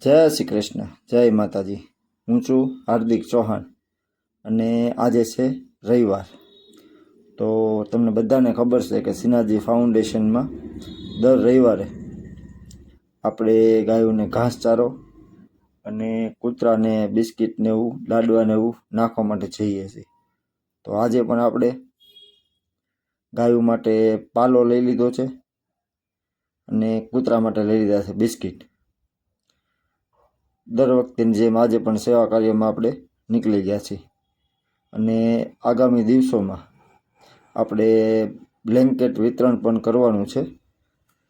જય શ્રી કૃષ્ણ, જય માતાજી। હું છું હાર્દિક ચૌહાણ અને આજે છે રવિવાર। તો તમને બધાને ખબર છે કે સિનાજી ફાઉન્ડેશનમાં દર રવિવારે આપણે ગાયોને ઘાસચારો અને કૂતરાને બિસ્કિટ ને એવું લાડવાને એવું નાખવા માટે જઈએ છીએ। તો આજે પણ આપણે ગાયો માટે પાલો લઈ લીધો છે અને કૂતરા માટે લઈ લીધા છે બિસ્કિટ। દર વખતેની જેમ આજે પણ સેવા કાર્યમાં આપણે નીકળી ગયા છીએ અને આગામી દિવસોમાં આપણે બ્લેન્કેટ વિતરણ પણ કરવાનું છે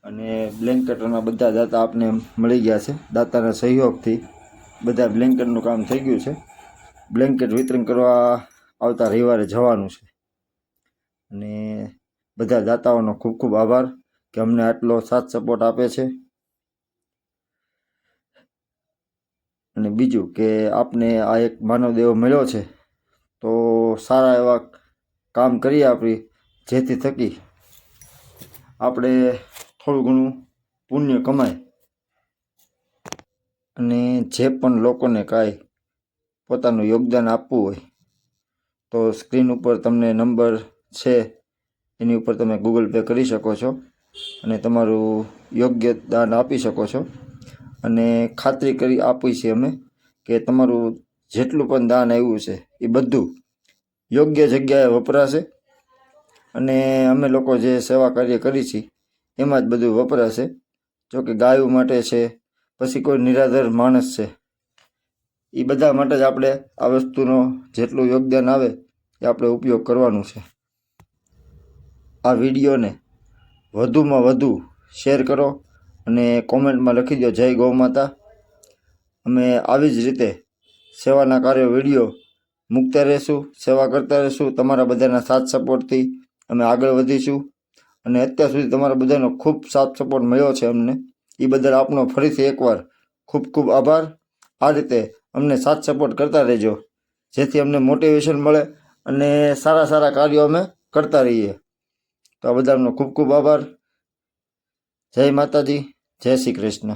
અને બ્લેન્કેટોના બધા દાતા આપને મળી ગયા છે। દાતાના સહયોગથી બધા બ્લેન્કેટનું કામ થઈ ગયું છે। બ્લેન્કેટ વિતરણ કરવા આવતા રવિવારે જવાનું છે અને બધા દાતાઓનો ખૂબ ખૂબ આભાર કે અમને આટલો સાથ સપોર્ટ આપે છે। અને બીજું કે આપને આ એક માનવ દેવો મળ્યો છે તો સારા એવા કામ કરીએ આપણી, જેથી થકી આપણે થોડું ઘણું પુણ્ય કમાય અને જે પણ લોકોને કાંઈ પોતાનું યોગદાન આપવું હોય તો સ્ક્રીન ઉપર તમને નંબર છે, એની ઉપર તમે ગૂગલ પે કરી શકો છો અને તમારું યોગ્ય દાન આપી શકો છો। અને ખાતરી કરી આપી છે અમે કે તમારું જેટલું પણ દાન આવ્યું છે એ બધું યોગ્ય જગ્યાએ વપરાશે અને અમે લોકો જે સેવા કાર્ય કરી છીએ એમાં જ બધું વપરાશે। જો કે ગાયો માટે છે, પછી કોઈ નિરાધાર માણસ છે, એ બધા માટે જ આપણે આ વસ્તુનો જેટલું યોગદાન આવે એ આપણે ઉપયોગ કરવાનું છે। આ વિડીયોને વધુમાં વધુ શેર કરો અને કોમેન્ટમાં લખી દો જય ગૌ માતા। અમે આવી જ રીતે સેવાના કાર્યો વિડીયો મૂકતા રહેશું, સેવા કરતા રહેશું। તમારા બધાના સાથ સપોર્ટથી અમે આગળ વધીશું અને અત્યાર સુધી તમારા બધાનો ખૂબ સાથ સપોર્ટ મળ્યો છે અમને, એ બદલ આપનો ફરીથી એકવાર ખૂબ ખૂબ આભાર। આ રીતે અમને સાથ સપોર્ટ કરતા રહેજો, જેથી અમને મોટિવેશન મળે અને સારા સારા કાર્યો અમે કરતા રહીએ। તો આ બધાનો ખૂબ ખૂબ આભાર। જય માતાજી, જય શ્રી કૃષ્ણ।